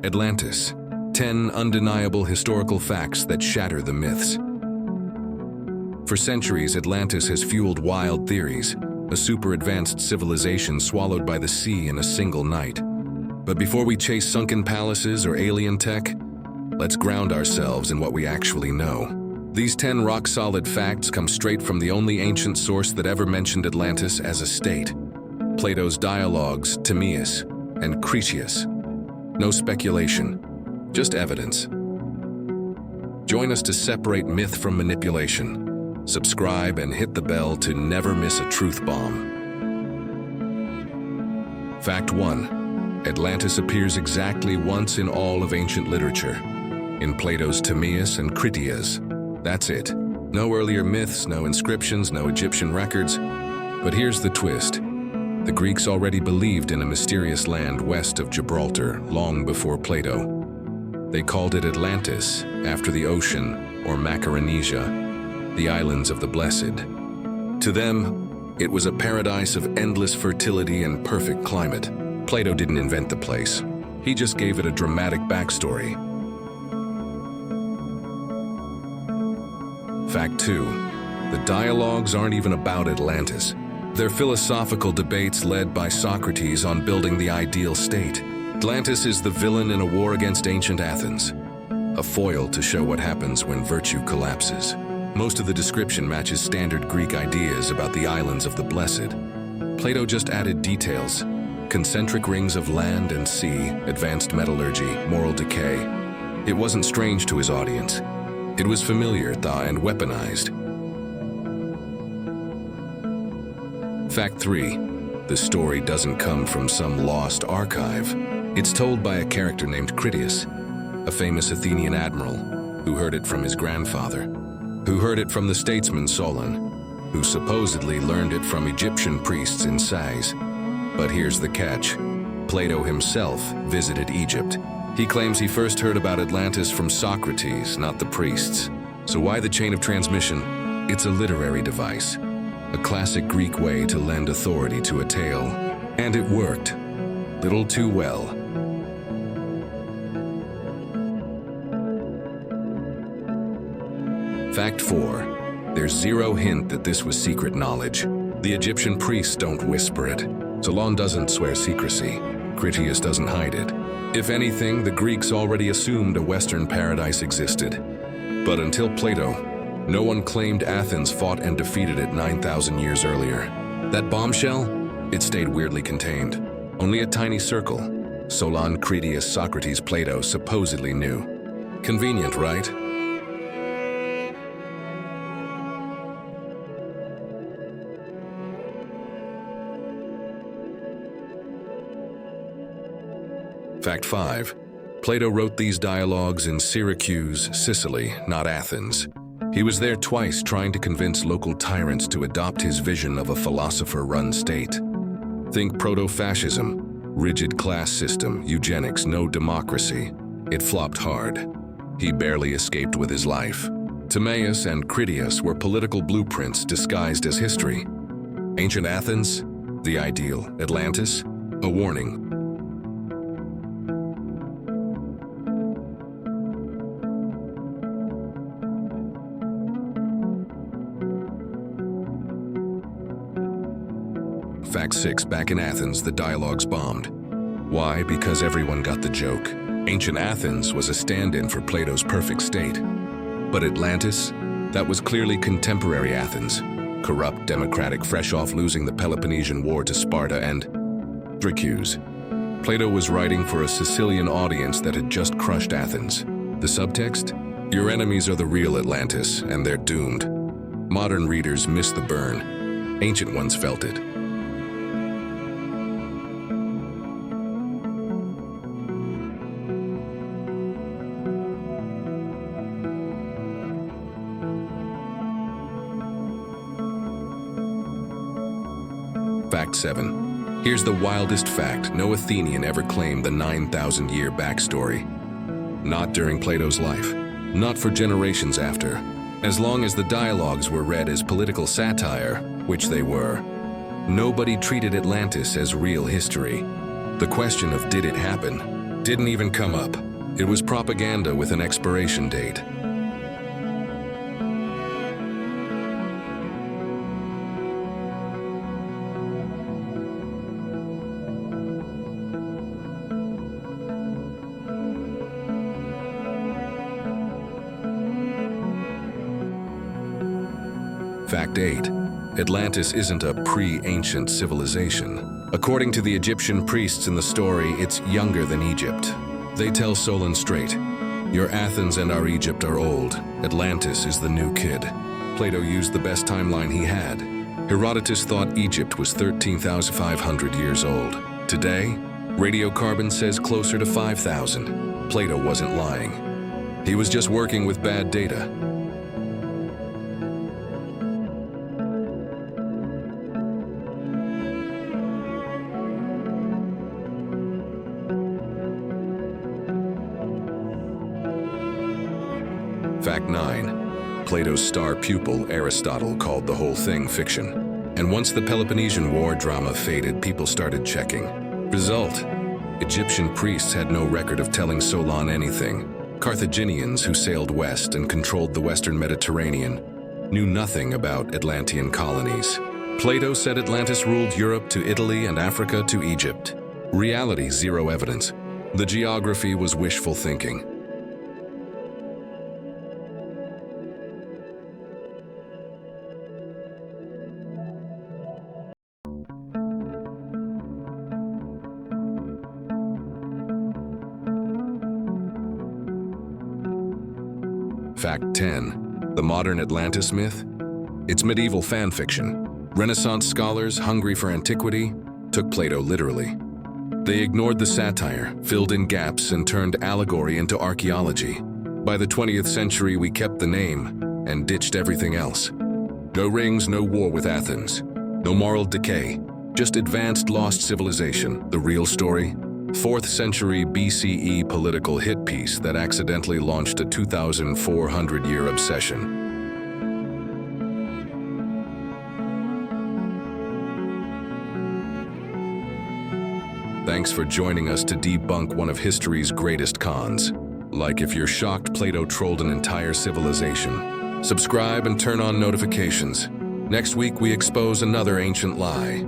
Atlantis. 10 undeniable historical facts that shatter the myths. For centuries, Atlantis has fueled wild theories, a super-advanced civilization swallowed by the sea in a single night. But before we chase sunken palaces or alien tech, let's ground ourselves in what we actually know. These 10 rock-solid facts come straight from the only ancient source that ever mentioned Atlantis as a state: Plato's dialogues, Timaeus and Critias. No speculation, just evidence. Join us to separate myth from manipulation. Subscribe and hit the bell to never miss a truth bomb. Fact 1. Atlantis appears exactly once in all of ancient literature, in Plato's Timaeus and Critias. That's it. No earlier myths, no inscriptions, no Egyptian records. But here's the twist. The Greeks already believed in a mysterious land west of Gibraltar long before Plato. They called it Atlantis, after the ocean, or Macaronesia, the islands of the blessed. To them, it was a paradise of endless fertility and perfect climate. Plato didn't invent the place. He just gave it a dramatic backstory. Fact 2. The dialogues aren't even about Atlantis. They're philosophical debates led by Socrates on building the ideal state. Atlantis is the villain in a war against ancient Athens, a foil to show what happens when virtue collapses. Most of the description matches standard Greek ideas about the islands of the blessed. Plato just added details: concentric rings of land and sea, advanced metallurgy, moral decay. It wasn't strange to his audience. It was familiar, and weaponized. Fact 3. The story doesn't come from some lost archive. It's told by a character named Critias, a famous Athenian admiral, who heard it from his grandfather, who heard it from the statesman Solon, who supposedly learned it from Egyptian priests in Sais. But here's the catch. Plato himself visited Egypt. He claims he first heard about Atlantis from Socrates, not the priests. So why the chain of transmission? It's a literary device, a classic Greek way to lend authority to a tale. And it worked. Little too well. Fact 4. There's zero hint that this was secret knowledge. The Egyptian priests don't whisper it. Solon doesn't swear secrecy. Critias doesn't hide it. If anything, the Greeks already assumed a Western paradise existed. But until Plato, no one claimed Athens fought and defeated it 9,000 years earlier. That bombshell? It stayed weirdly contained. Only a tiny circle. Solon, Critias, Socrates, Plato supposedly knew. Convenient, right? Fact 5. Plato wrote these dialogues in Syracuse, Sicily, not Athens. He was there twice trying to convince local tyrants to adopt his vision of a philosopher-run state. Think proto-fascism, rigid class system, eugenics, no democracy. It flopped hard. He barely escaped with his life. Timaeus and Critias were political blueprints disguised as history. Ancient Athens, the ideal. Atlantis, a warning. Fact 6. Back in Athens, the dialogues bombed. Why? Because everyone got the joke. Ancient Athens was a stand-in for Plato's perfect state. But Atlantis? That was clearly contemporary Athens. Corrupt, democratic, fresh off losing the Peloponnesian War to Sparta and Syracuse. Plato was writing for a Sicilian audience that had just crushed Athens. The subtext? Your enemies are the real Atlantis, and they're doomed. Modern readers miss the burn. Ancient ones felt it. Fact 7. Here's the wildest fact. No Athenian ever claimed the 9,000-year backstory. Not during Plato's life. Not for generations after. As long as the dialogues were read as political satire, which they were, nobody treated Atlantis as real history. The question of did it happen Didn't even come up. It was propaganda with an expiration date. Fact 8. Atlantis isn't a pre-ancient civilization. According to the Egyptian priests in the story, it's younger than Egypt. They tell Solon straight, "Your Athens and our Egypt are old. Atlantis is the new kid." Plato used the best timeline he had. Herodotus thought Egypt was 13,500 years old. Today, radiocarbon says closer to 5,000. Plato wasn't lying. He was just working with bad data. Fact 9. Plato's star pupil, Aristotle, called the whole thing fiction. And once the Peloponnesian War drama faded, people started checking. Result: Egyptian priests had no record of telling Solon anything. Carthaginians, who sailed west and controlled the western Mediterranean, knew nothing about Atlantean colonies. Plato said Atlantis ruled Europe to Italy and Africa to Egypt. Reality, zero evidence. The geography was wishful thinking. Fact 10. The modern Atlantis myth? It's medieval fan fiction. Renaissance scholars, hungry for antiquity, took Plato literally. They ignored the satire, filled in gaps, and turned allegory into archaeology. By the 20th century, we kept the name and ditched everything else. No rings, no war with Athens. No moral decay, just advanced lost civilization. The real story? 4th century BCE political hit piece that accidentally launched a 2,400-year obsession. Thanks for joining us to debunk one of history's greatest cons. Like if you're shocked Plato trolled an entire civilization. Subscribe and turn on notifications. Next week we expose another ancient lie.